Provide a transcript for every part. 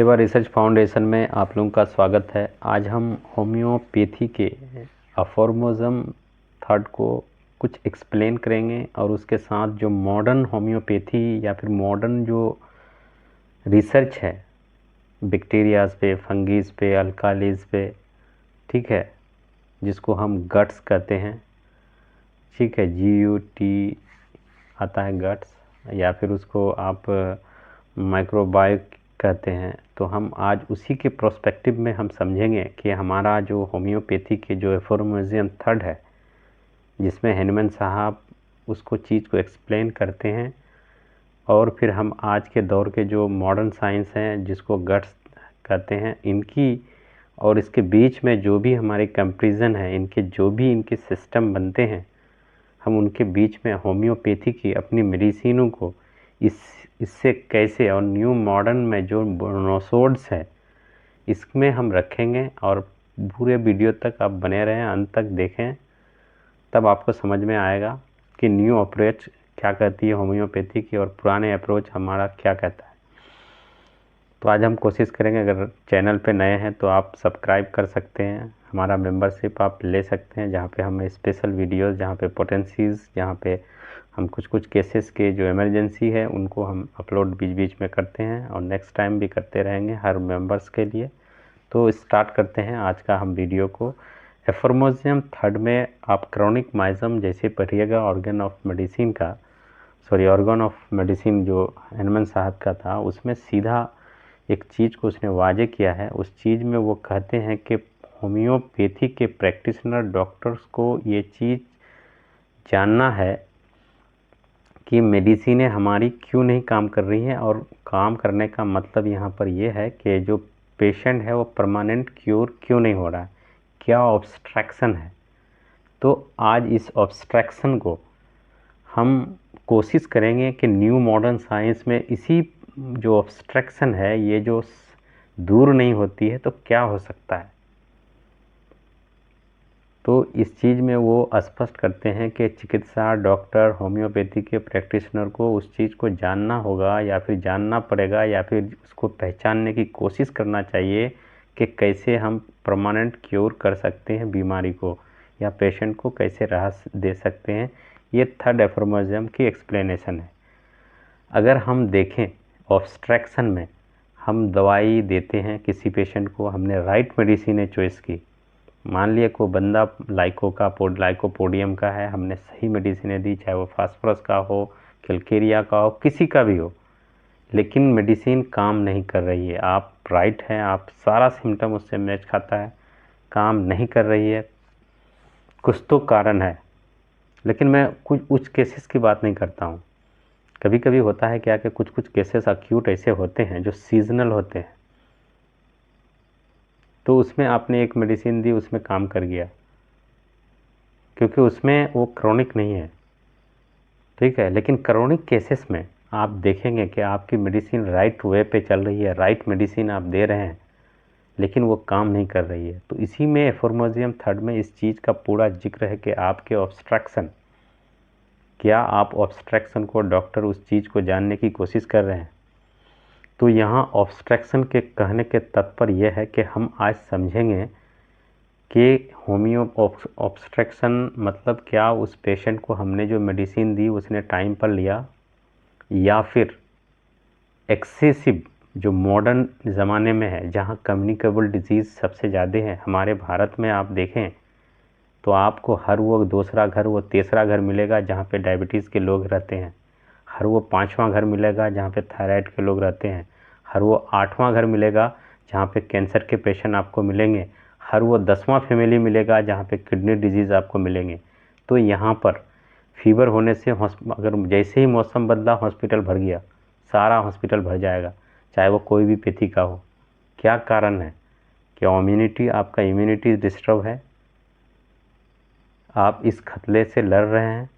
सेवा research foundation में आप लोगों का स्वागत है। आज हम होम्योपैथी के अफॉर्मेज्म थर्ड को कुछ एक्सप्लेन करेंगे और उसके साथ जो मॉडर्न होम्योपैथी या फिर मॉडर्न जो रिसर्च है बैक्टीरियाज पे, फंगीज पे, अल्कालीज पे, ठीक है, जिसको हम गट्स कहते हैं, ठीक है, GUT आता है गट्स, या फिर उसको आप माइक्रोबायो कहते हैं। तो हम आज उसी के प्रोस्पेक्टिव में हम समझेंगे कि हमारा जो होम्योपैथी के जो एफॉर्मेज्म थर्ड है, जिसमें हैनमन साहब उसको चीज़ को एक्सप्लेन करते हैं, और फिर हम आज के दौर के जो मॉडर्न साइंस हैं जिसको गट्स कहते हैं, इनकी और इसके बीच में जो भी हमारे कंपैरिजन है, इनके जो भी इनके सिस्टम बनते हैं, हम उनके बीच में होम्योपैथी की अपनी मेडिसिनों को इससे कैसे, और न्यू मॉडर्न में जो नोसोड्स है इसमें हम रखेंगे। और पूरे वीडियो तक आप बने रहें, अंत तक देखें, तब आपको समझ में आएगा कि न्यू अप्रोच क्या कहती है होम्योपैथी की और पुराने अप्रोच हमारा क्या कहता है। तो आज हम कोशिश करेंगे, अगर चैनल पे नए हैं तो आप सब्सक्राइब कर सकते हैं, हमारा मेंबरशिप आप ले सकते हैं, जहाँ पे हम स्पेशल वीडियोस, जहाँ पे पोटेंसीज, जहाँ पे हम कुछ केसेस के जो इमरजेंसी है उनको हम अपलोड बीच बीच में करते हैं और नेक्स्ट टाइम भी करते रहेंगे हर मेंबर्स के लिए। तो स्टार्ट करते हैं आज का हम वीडियो को। एफॉर्मेज्म थर्ड में आप क्रॉनिक माइज्म जैसे पढ़िएगा, ऑर्गन ऑफ मेडिसिन का, ऑर्गन ऑफ मेडिसिन जो हैनमन साहब का था, उसमें सीधा एक चीज़ को उसने वाजे किया है। उस चीज़ में वो कहते हैं कि होम्योपैथी के प्रैक्टिशनर डॉक्टर्स को ये चीज़ जानना है कि मेडिसिनें हमारी क्यों नहीं काम कर रही हैं, और काम करने का मतलब यहाँ पर ये है कि जो पेशेंट है वो परमानेंट क्योर क्यों नहीं हो रहा है, क्या ऑब्स्ट्रक्शन है। तो आज इस ऑब्स्ट्रक्शन को हम कोशिश करेंगे कि न्यू मॉडर्न साइंस में इसी जो ऑब्स्ट्रक्शन है, ये जो दूर नहीं होती है, तो क्या हो सकता है। तो इस चीज़ में वो स्पष्ट करते हैं कि चिकित्सा डॉक्टर होम्योपैथी के प्रैक्टिशनर को उस चीज़ को जानना होगा, या फिर जानना पड़ेगा, या फिर उसको पहचानने की कोशिश करना चाहिए कि कैसे हम परमानेंट क्योर कर सकते हैं बीमारी को, या पेशेंट को कैसे राहत दे सकते हैं। ये थर्ड एफॉर्मेज्म की एक्सप्लेनेशन है। अगर हम देखें ऑब्स्ट्रक्शन में, हम दवाई देते हैं किसी पेशेंट को, हमने राइट मेडिसिन चॉइस की, मान लिया कोई बंदा लाइकोपोडियम का है, हमने सही मेडिसिन दी, चाहे वो फास्फोरस का हो, कैलकेरिया का हो, किसी का भी हो, लेकिन मेडिसिन काम नहीं कर रही है। आप राइट हैं, आप सारा सिम्टम उससे मैच खाता है, काम नहीं कर रही है, कुछ तो कारण है। लेकिन मैं कुछ उच्च केसेस की बात नहीं करता हूँ। कभी कभी होता है क्या कि कुछ केसेस अक्यूट ऐसे होते हैं जो सीजनल होते हैं, तो उसमें आपने एक मेडिसिन दी, उसमें काम कर गया, क्योंकि उसमें वो क्रोनिक नहीं है, ठीक है। लेकिन क्रोनिक केसेस में आप देखेंगे कि आपकी मेडिसिन राइट वे पे चल रही है, राइट मेडिसिन आप दे रहे हैं, लेकिन वो काम नहीं कर रही है। तो इसी में एफॉर्मेज्म थर्ड में इस चीज़ का पूरा जिक्र है कि आपके ऑब्स्ट्रक्शन, क्या आप ऑब्स्ट्रक्शन को, डॉक्टर उस चीज़ को जानने की कोशिश कर रहे हैं। तो यहाँ ऑब्स्ट्रक्शन के कहने के तात्पर्य यह है कि हम आज समझेंगे कि होम्यो ऑब्स्ट्रक्शन मतलब क्या, उस पेशेंट को हमने जो मेडिसिन दी उसने टाइम पर लिया, या फिर एक्सेसिव जो मॉडर्न ज़माने में है, जहाँ कम्युनिकेबल डिजीज़ सबसे ज़्यादा है। हमारे भारत में आप देखें तो आपको हर वो दूसरा घर, वो तीसरा घर मिलेगा जहाँ पे डायबिटीज़ के लोग रहते हैं, हर वो पांचवा घर मिलेगा जहाँ पे थायराइड के लोग रहते हैं, हर वो आठवां घर मिलेगा जहाँ पे कैंसर के पेशेंट आपको मिलेंगे, हर वो 10वां फैमिली मिलेगा जहाँ पे किडनी डिजीज़ आपको मिलेंगे। तो यहाँ पर फीवर होने से अगर जैसे ही मौसम बदला हॉस्पिटल भर गया, सारा हॉस्पिटल भर जाएगा, चाहे वो कोई भी पैथी का हो। क्या कारण है? क्या इम्यूनिटी, आपका इम्यूनिटी डिस्टर्ब है, आप इस खतरे से लड़ रहे हैं,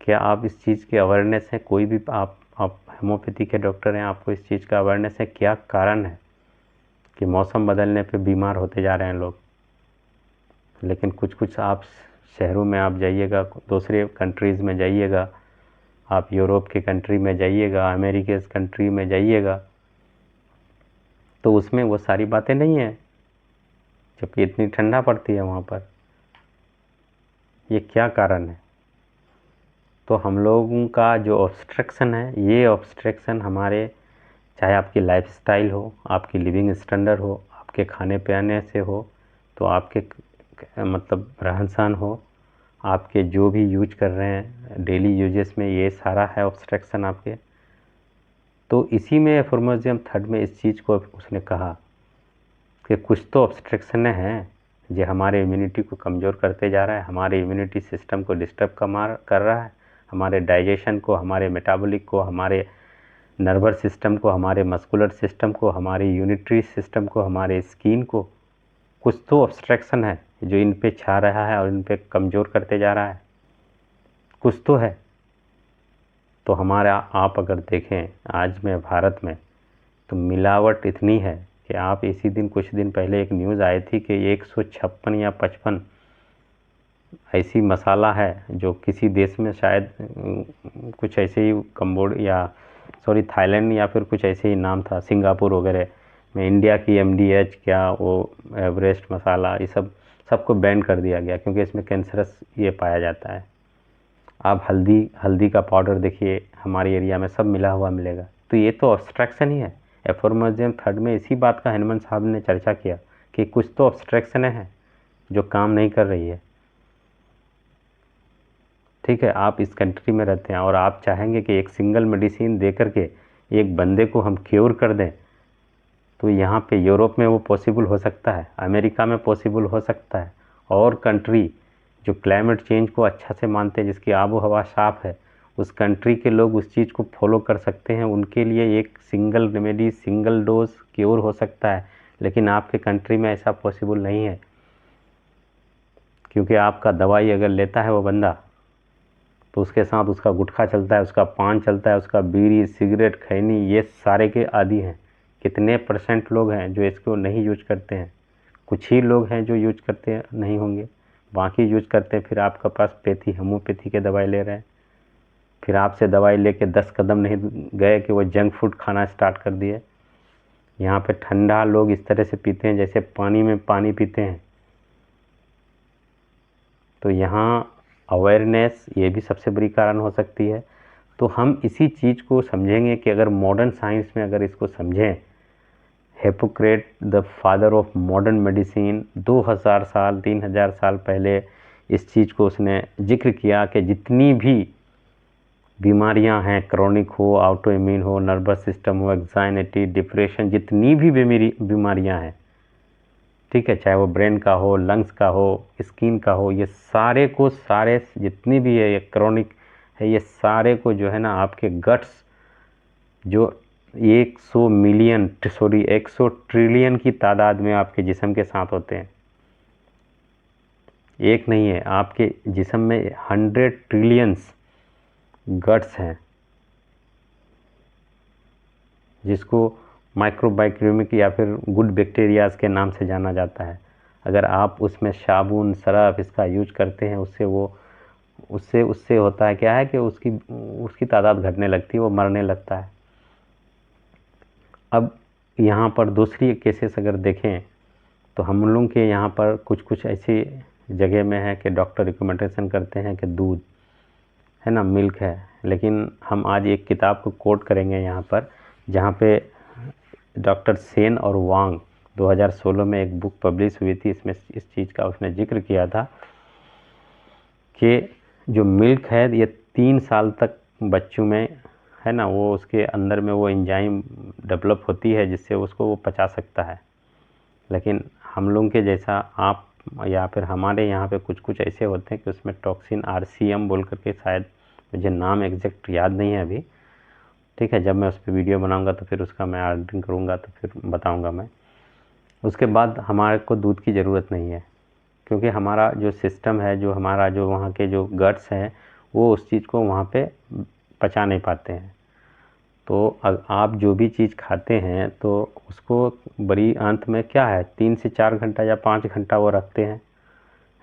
क्या आप इस चीज़ की अवेयरनेस है? कोई भी आप होम्योपैथी के डॉक्टर हैं, आपको इस चीज़ का अवेयरनेस है क्या कारण है कि मौसम बदलने पे बीमार होते जा रहे हैं लोग। लेकिन कुछ आप शहरों में आप जाइएगा, दूसरे कंट्रीज़ में जाइएगा, आप यूरोप के कंट्री में जाइएगा, अमेरिका कंट्री में जाइएगा, तो उसमें वो सारी बातें नहीं है, जबकि इतनी ठंडा पड़ती है वहाँ पर। ये क्या कारण है? तो हम लोगों का जो ऑब्स्ट्रक्शन है, ये ऑब्स्ट्रक्शन हमारे, चाहे आपकी लाइफस्टाइल हो, आपकी लिविंग स्टैंडर्ड हो, आपके खाने पीने से हो, तो आपके मतलब रहन सहन हो, आपके जो भी यूज कर रहे हैं डेली यूजेस में, ये सारा है ऑब्स्ट्रक्शन आपके। तो इसी में एफोर्मोजियम थर्ड में इस चीज़ को उसने कहा कि कुछ तो ऑब्स्ट्रक्शन है जो हमारे इम्यूनिटी को कमज़ोर करते जा रहा है, हमारे इम्यूनिटी सिस्टम को डिस्टर्ब कर रहा है, हमारे डाइजेशन को, हमारे मेटाबॉलिक को, हमारे नर्वस सिस्टम को, हमारे मस्कुलर सिस्टम को, हमारे यूनिटरी सिस्टम को, हमारे स्किन को। कुछ तो ऑब्स्ट्रक्शन है जो इन पे छा रहा है और इन पे कमज़ोर करते जा रहा है, कुछ तो है। तो हमारा आप अगर देखें आज में भारत में, तो मिलावट इतनी है कि आप इसी दिन, कुछ दिन पहले एक न्यूज़ आई थी कि 156 या 55 ऐसी मसाला है जो किसी देश में शायद कुछ ऐसे ही कंबोडिया, सॉरी थाईलैंड या फिर कुछ ऐसे ही नाम था, सिंगापुर वगैरह में, इंडिया की MDH क्या वो एवरेस्ट मसाला, ये सबको बैन कर दिया गया क्योंकि इसमें कैंसरस ये पाया जाता है। आप हल्दी का पाउडर देखिए, हमारे एरिया में सब मिला हुआ मिलेगा। तो ये तो ऑब्स्ट्रक्शन ही है। एफोर्मोजियम थर्ड में इसी बात का हनुमान साहब ने चर्चा किया कि कुछ तो ऑब्स्ट्रक्शन है जो काम नहीं कर रही है। ठीक है, आप इस कंट्री में रहते हैं और आप चाहेंगे कि एक सिंगल मेडिसिन दे करके एक बंदे को हम क्योर कर दें, तो यहाँ पे यूरोप में वो पॉसिबल हो सकता है, अमेरिका में पॉसिबल हो सकता है, और कंट्री जो क्लाइमेट चेंज को अच्छा से मानते हैं, जिसकी आबो हवा साफ़ है, उस कंट्री के लोग उस चीज़ को फॉलो कर सकते हैं, उनके लिए एक single remedy, single dose cure हो सकता है। लेकिन आपके कंट्री में ऐसा पॉसिबल नहीं है, क्योंकि आपका दवाई अगर लेता है वो बंदा, तो उसके साथ उसका गुटखा चलता है, उसका पान चलता है, उसका बीड़ी सिगरेट खैनी, ये सारे के आदी हैं। कितने % लोग हैं जो इसको नहीं यूज करते हैं? कुछ ही लोग हैं जो यूज करते नहीं होंगे, बाकी यूज करते हैं। फिर आपके पास होम्योपैथी के दवाई ले रहे हैं, फिर आपसे दवाई लेके 10 कदम नहीं गए कि वो जंक फूड खाना स्टार्ट कर दिए। यहाँ पे ठंडा लोग इस तरह से पीते हैं जैसे पानी में पानी पीते हैं। तो यहाँ अवेयरनेस ये भी सबसे बड़ी कारण हो सकती है। तो हम इसी चीज़ को समझेंगे कि अगर मॉडर्न साइंस में अगर इसको समझें, Hippocrates the father of modern medicine 2000 साल 3000 साल पहले इस चीज़ को उसने जिक्र किया कि जितनी भी बीमारियां हैं, क्रोनिक हो, ऑटो इम्यून हो, नर्वस सिस्टम हो, एग्जाइटी, डिप्रेशन, जितनी भी बीमारियां हैं, ठीक है, चाहे वो ब्रेन का हो, लंग्स का हो, स्किन का हो, ये सारे को सारे जितनी भी है ये क्रोनिक है, ये सारे को जो है ना आपके गट्स जो 100 ट्रिलियन की तादाद में आपके जिस्म के साथ होते हैं। एक नहीं है, आपके जिस्म में 100 ट्रिलियंस गट्स हैं, जिसको माइक्रोबायोकेमिक या फिर गुड बैक्टीरियाज के नाम से जाना जाता है। अगर आप उसमें साबुन सरफ इसका यूज करते हैं, उससे होता है क्या है कि उसकी तादाद घटने लगती है, वो मरने लगता है। अब यहाँ पर दूसरी केसेस अगर देखें, तो हम लोगों के यहाँ पर कुछ ऐसी जगह में है कि डॉक्टर रिकमेंडेशन करते हैं कि दूध है ना, मिल्क है। लेकिन हम आज एक किताब को कोट करेंगे यहाँ पर, जहाँ पे डॉक्टर सेन और वांग 2016 में एक बुक पब्लिश हुई थी, इसमें इस चीज़ का उसने जिक्र किया था कि जो मिल्क है ये 3 साल तक बच्चों में है ना, वो उसके अंदर में वो एंजाइम डेवलप होती है जिससे उसको वो पचा सकता है। लेकिन हम लोग के जैसा आप या फिर हमारे यहाँ पे कुछ ऐसे होते हैं कि उसमें टॉक्सिन RCM बोल करके, शायद मुझे नाम एग्जैक्ट याद नहीं है अभी, ठीक है, जब मैं उस पर वीडियो बनाऊंगा तो फिर उसका मैं ऑर्डरिंग करूंगा तो फिर बताऊंगा मैं। उसके बाद हमारे को दूध की ज़रूरत नहीं है, क्योंकि हमारा जो सिस्टम है, जो हमारा जो वहाँ के जो गट्स हैं, वो उस चीज़ को वहाँ पे पचा नहीं पाते हैं। तो आप जो भी चीज़ खाते हैं तो उसको बड़ी आंत में क्या है 3 से 4 घंटा या 5 घंटा वो रखते हैं,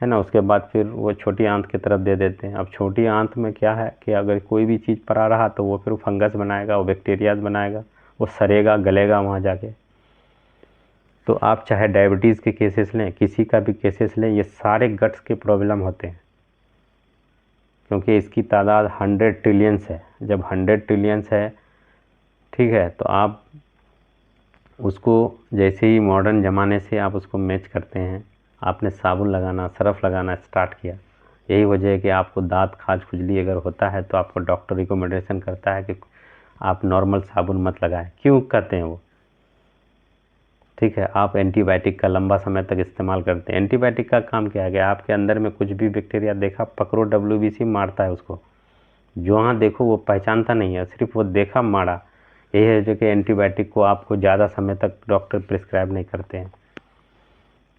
है ना, उसके बाद फिर वो छोटी आंत की तरफ दे देते हैं। अब छोटी आंत में क्या है कि अगर कोई भी चीज़ पड़ा रहा तो वो फिर फंगस बनाएगा, वो बैक्टीरियाज बनाएगा, वो सड़ेगा, गलेगा वहाँ जाके। तो आप चाहे डायबिटीज़ के केसेस लें, किसी का भी केसेस लें, ये सारे गट्स के प्रॉब्लम होते हैं, क्योंकि इसकी तादाद 100 ट्रिलियंस है। जब 100 ट्रिलियंस है, ठीक है, तो आप उसको जैसे ही मॉडर्न ज़माने से आप उसको मैच करते हैं, आपने साबुन लगाना, सरफ लगाना स्टार्ट किया। यही वजह है कि आपको दांत खाज खुजली अगर होता है तो आपको डॉक्टर रिकमेंडेशन करता है कि आप नॉर्मल साबुन मत लगाएं। क्यों कहते हैं वो? ठीक है, आप एंटीबायोटिक का लंबा समय तक इस्तेमाल करते हैं। एंटीबायोटिक का काम क्या है कि आपके अंदर में कुछ भी बैक्टीरिया देखा, पकड़ो, WBC मारता है उसको, जहाँ देखो वो पहचानता नहीं है, सिर्फ वो देखा मारा। यही है जो कि एंटीबायोटिक को आपको ज़्यादा समय तक डॉक्टर प्रिस्क्राइब नहीं करते हैं,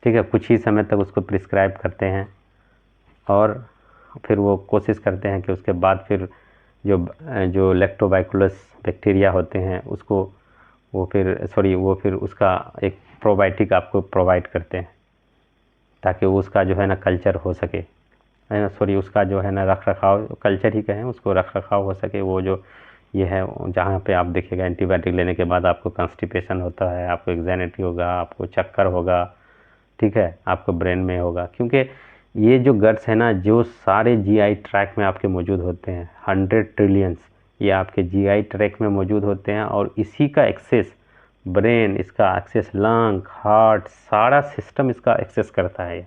ठीक है, कुछ ही समय तक उसको प्रिस्क्राइब करते हैं और फिर वो कोशिश करते हैं कि उसके बाद फिर जो लैक्टोबाइकुलस बैक्टीरिया होते हैं उसको वो फिर उसका एक प्रोबायोटिक आपको प्रोवाइड करते हैं, ताकि उसका जो है ना कल्चर हो सके, है ना, उसका जो है ना रख रखाव, कल्चर ही कहें उसको, रख रखाव हो सके। वो जो ये है, जहाँ पे आप देखिएगा एंटीबायोटिक लेने के बाद आपको कॉन्स्टिपेशन होता है, आपको एग्जाइटी होगा, आपको चक्कर होगा, ठीक है, आपको ब्रेन में होगा, क्योंकि ये जो गट्स है ना, जो सारे GI ट्रैक में आपके मौजूद होते हैं, 100 ट्रिलियंस, ये आपके GI ट्रैक में मौजूद होते हैं और इसी का एक्सेस ब्रेन, इसका एक्सेस लंग, हार्ट, सारा सिस्टम इसका एक्सेस करता है,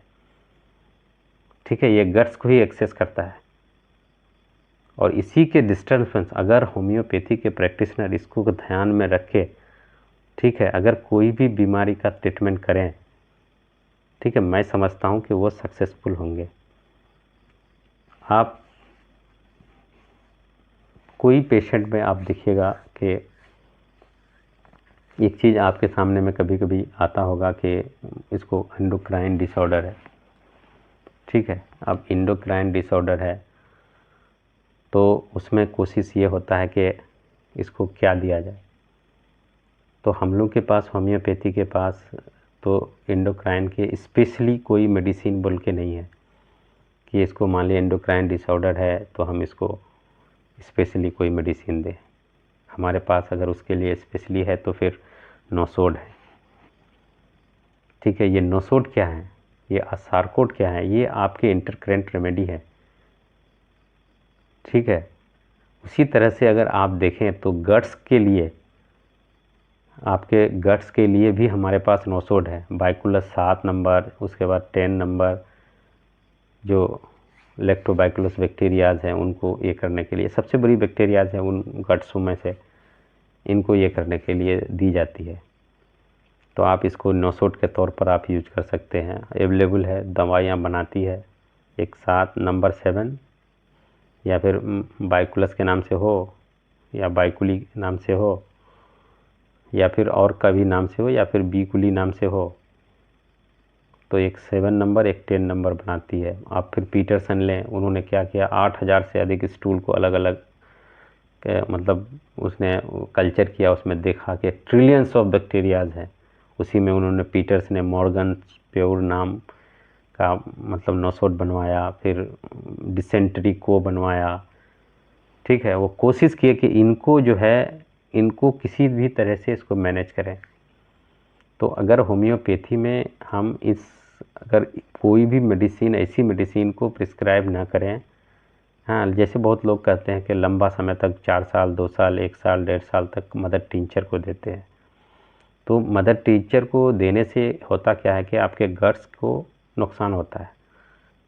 ठीक है, ये गट्स को ही एक्सेस करता है। और इसी के डिस्टर्बेंस अगर होम्योपैथी के प्रैक्टिशनर इसको ध्यान में रखे, ठीक है, अगर कोई भी बीमारी का ट्रीटमेंट करें, ठीक है, मैं समझता हूँ कि वो सक्सेसफुल होंगे। आप कोई पेशेंट में आप देखिएगा कि एक चीज़ आपके सामने में कभी कभी आता होगा कि इसको एंडोक्राइन डिसऑर्डर है, ठीक है। अब एंडोक्राइन डिसऑर्डर है तो उसमें कोशिश ये होता है कि इसको क्या दिया जाए। तो हम लोग के पास, होम्योपैथी के पास तो एंडोक्राइन के स्पेशली कोई मेडिसिन बोल के नहीं है कि इसको मान लिया एंडोक्राइन डिसऑर्डर है तो हम इसको स्पेशली कोई मेडिसिन दें। हमारे पास अगर उसके लिए स्पेशली है तो फिर नोसोड है, ठीक है। ये नोसोड क्या है, ये असारकोड क्या है, ये आपके इंटरकरेंट रेमेडी है, ठीक है। उसी तरह से अगर आप देखें तो गट्स के लिए, आपके गट्स के लिए भी हमारे पास नोसोड है, बाइकुलस 7 नंबर, उसके बाद 10 नंबर, जो लैक्टोबाइकुलस बैक्टीरियाज हैं उनको ये करने के लिए, सबसे बड़ी बैक्टीरियाज हैं उन गट्सों में से, इनको ये करने के लिए दी जाती है। तो आप इसको नोसोड के तौर पर आप यूज कर सकते हैं, अवेलेबल है, दवाइयाँ बनाती है। एक 7 नंबर 7 या फिर बाइकुलस के नाम से हो या बाइकुली नाम से हो या फिर और कभी नाम से हो या फिर बीकुली नाम से हो, तो एक 7 नंबर एक 10 नंबर बनाती है। आप फिर पीटरसन लें, उन्होंने क्या किया, 8000 से अधिक स्टूल को अलग अलग मतलब उसने कल्चर किया, उसमें देखा कि ट्रिलियंस ऑफ बैक्टीरियाज हैं। उसी में उन्होंने पीटर्स ने मॉर्गन प्योर नाम का मतलब नोसोड बनवाया, फिर डिसेंट्री को बनवाया, ठीक है। वो कोशिश किए कि इनको जो है, इनको किसी भी तरह से इसको मैनेज करें। तो अगर होम्योपैथी में हम अगर कोई भी मेडिसिन, ऐसी मेडिसिन को प्रिस्क्राइब ना करें, हाँ, जैसे बहुत लोग कहते हैं कि लंबा समय तक 4 साल 2 साल 1 साल 1.5 साल तक मदर टिंचर को देते हैं, तो मदर टिंचर को देने से होता क्या है कि आपके गट्स को नुकसान होता है।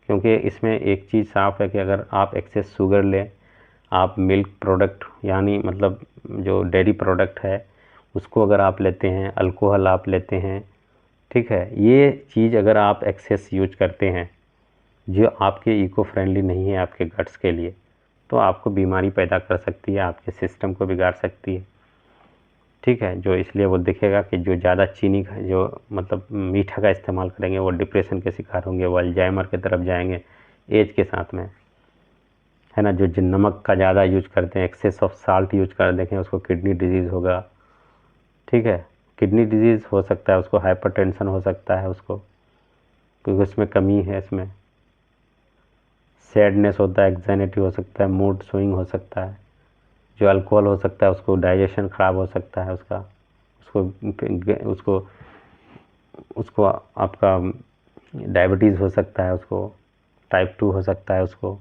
क्योंकि इसमें एक चीज़ साफ है कि अगर आप एक्सेस शुगर लें, आप मिल्क प्रोडक्ट यानी मतलब जो डेयरी प्रोडक्ट है उसको अगर आप लेते हैं, अल्कोहल आप लेते हैं, ठीक है, ये चीज़ अगर आप एक्सेस यूज करते हैं जो आपके इको फ्रेंडली नहीं है आपके गट्स के लिए, तो आपको बीमारी पैदा कर सकती है, आपके सिस्टम को बिगाड़ सकती है, ठीक है। जो इसलिए वो दिखेगा कि जो ज़्यादा चीनी का, जो मतलब मीठा का इस्तेमाल करेंगे वो डिप्रेशन के शिकार होंगे, वो अल्जाइमर की तरफ जाएंगे एज के साथ में, है ना। जो नमक का ज़्यादा यूज करते हैं, एक्सेस ऑफ साल्ट यूज कर देखें, उसको किडनी डिजीज़ होगा, ठीक है। किडनी डिजीज़ हो सकता है, उसको हाइपरटेंशन हो सकता है उसको, क्योंकि उसमें कमी है, इसमें सैडनेस होता है, एग्जाइटी हो सकता है, मूड स्विंग हो सकता है। जो अल्कोहल हो सकता है उसको डाइजेशन ख़राब हो सकता है उसका, उसको उसको आपका डायबिटीज़ हो सकता है, उसको टाइप 2 हो सकता है उसको।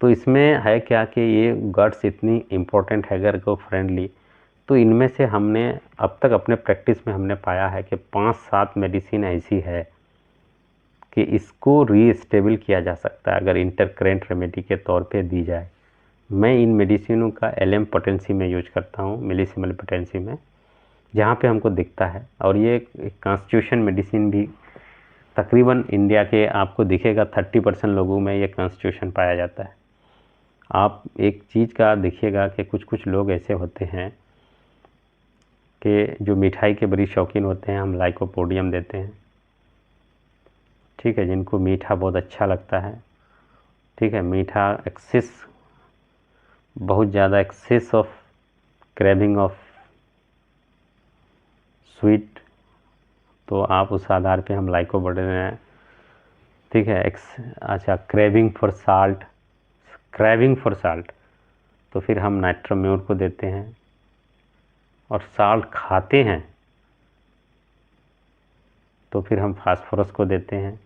तो इसमें है क्या कि ये गट्स इतनी इम्पोर्टेंट है अगर को फ्रेंडली, तो इनमें से हमने अब तक अपने प्रैक्टिस में हमने पाया है कि 5-7 मेडिसिन ऐसी है कि इसको रीस्टेबल किया जा सकता है अगर इंटरकरेंट रेमेडी के तौर पे दी जाए। मैं इन मेडिसिनों का LM पोटेंसी में यूज करता हूँ, मिलीसिमल पोटेंसी में, जहाँ पे हमको दिखता है। और ये कॉन्स्टिट्यूशन मेडिसिन भी तकरीबन इंडिया के आपको दिखेगा 30% लोगों में ये कॉन्स्टिट्यूशन पाया जाता है। आप एक चीज़ का देखिएगा कि कुछ कुछ लोग ऐसे होते हैं कि जो मिठाई के बड़ी शौकीन होते हैं, हम लाइकोपोडियम देते हैं, ठीक है, जिनको मीठा बहुत अच्छा लगता है, ठीक है, मीठा एक्सेस, बहुत ज़्यादा excess of craving of sweet, तो आप उस आधार पे हम लाइकोपोडियम, ठीक है। अच्छा, क्रेविंग फॉर साल्ट, तो फिर हम नाइट्रोम्यूर को देते हैं। और साल्ट खाते हैं तो फिर हम फास्फोरस को देते हैं।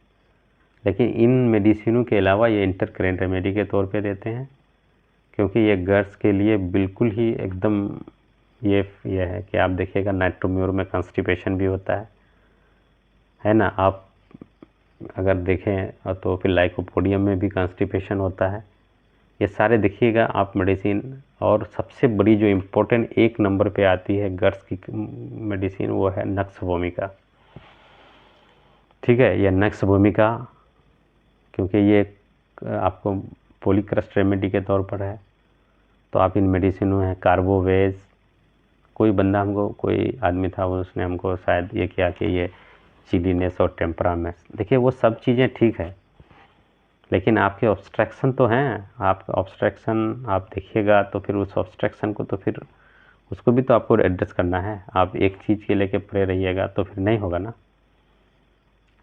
लेकिन इन मेडिसिनों के अलावा ये इंटरकरेंट रेमेडी के तौर पे देते हैं, क्योंकि ये गर्ल्स के लिए बिल्कुल ही एकदम ये है कि आप देखिएगा नाइट्रोम्यूर में कॉन्स्टिपेशन भी होता है ना। आप अगर देखें तो फिर लाइकोपोडियम में भी कॉन्स्टिपेशन होता है। ये सारे देखिएगा आप मेडिसिन। और सबसे बड़ी जो इम्पोर्टेंट 1 नंबर पे आती है गर्ल्स की मेडिसिन, वो है नक्स वोमिका, ठीक है। यह नक्स वोमिका क्योंकि ये आपको पॉलीक्रस्ट रेमेडी के तौर पर है, तो आप इन मेडिसिनों हैं कार्बोवेज। कोई बंदा हमको, कोई आदमी था, वो उसने हमको शायद ये किया कि ये चिलीनेस और टेम्परामेंस, देखिए वो सब चीज़ें ठीक है, लेकिन आपके ऑब्स्ट्रक्शन तो हैं। आप ऑब्स्ट्रक्शन आप देखिएगा तो फिर उस ऑब्स्ट्रक्शन को तो फिर उसको भी तो आपको एड्रेस करना है। आप एक चीज़ के लेके पड़े रहिएगा तो फिर नहीं होगा ना।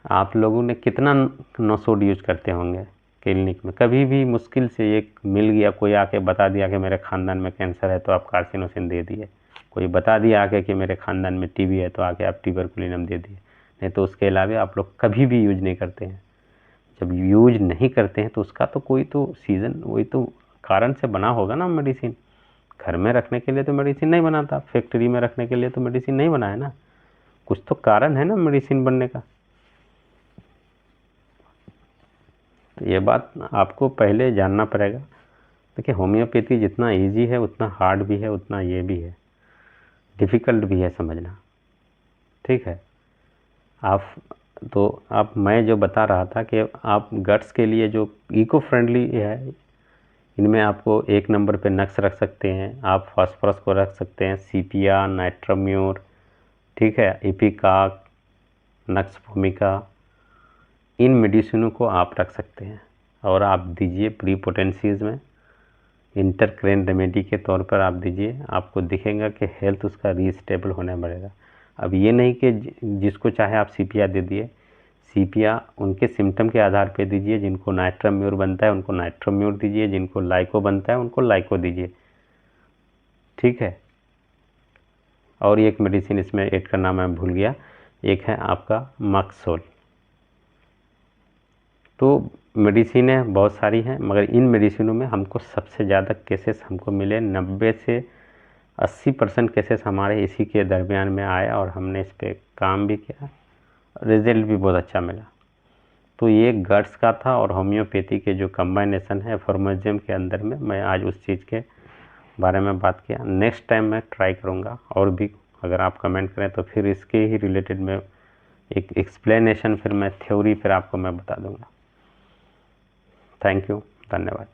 आप लोगों ने कितना नोसोड यूज करते होंगे क्लिनिक में, कभी भी मुश्किल से एक मिल गया, कोई आके बता दिया कि मेरे ख़ानदान में कैंसर है तो आप कार्सिनोसिन दे दिए, कोई बता दिया आके कि मेरे ख़ानदान में टीबी है तो आके आप ट्यूबरकुलिनम दे दिए, नहीं तो उसके अलावा आप लोग कभी भी यूज नहीं करते हैं। जब यूज नहीं करते हैं तो उसका तो कोई तो सीज़न, वही तो कारण से बना होगा ना मेडिसिन। घर में रखने के लिए तो मेडिसिन नहीं बनाता, फैक्ट्री में रखने के लिए तो मेडिसिन नहीं बना है ना, कुछ तो कारण है ना मेडिसिन बनने का। तो ये बात आपको पहले जानना पड़ेगा। देखिए होम्योपैथी जितना इजी है उतना हार्ड भी है, उतना ये भी है, डिफ़िकल्ट भी है समझना, ठीक है। मैं जो बता रहा था कि आप गट्स के लिए जो इको फ्रेंडली है, इनमें आपको 1 नंबर पे नक्स रख सकते हैं, आप फास्फोरस को रख सकते हैं, सीपिया, नाइट्रोम्यूर, ठीक है, इपिकाक, नक्स भूमिका, इन मेडिसिनों को आप रख सकते हैं और आप दीजिए प्री पोटेंसीज में, इंटरक्रेन रेमेडी के तौर पर आप दीजिए। आपको दिखेगा कि हेल्थ उसका रीस्टेबल होने बढ़ेगा। अब ये नहीं कि जिसको चाहे आप सीपिया दे दिए, सीपिया उनके सिम्टम के आधार पे दीजिए, जिनको नाइट्रोम्यूर बनता है उनको नाइट्रोम्यूर दीजिए, जिनको लाइको बनता है उनको लाइको दीजिए, ठीक है। और एक मेडिसिन इसमें ऐड करना मैं भूल गया, एक है आपका मक्सोल। तो मेडिसिनें बहुत सारी हैं, मगर इन मेडिसिनों में हमको सबसे ज़्यादा केसेस हमको मिले, 90 से 80% केसेस हमारे इसी के दरमियान में आए और हमने इस पर काम भी किया, रिजल्ट भी बहुत अच्छा मिला। तो ये गट्स का था और होम्योपैथी के जो कम्बाइनेशन है फॉर्मेजियम के अंदर में, मैं आज उस चीज़ के बारे में बात किया। नेक्स्ट टाइम मैं ट्राई करूँगा और भी, अगर आप कमेंट करें तो फिर इसके ही रिलेटेड में एक एक्सप्लेनेशन, फिर मैं थ्योरी फिर आपको मैं बता दूँगा। थैंक यू, धन्यवाद।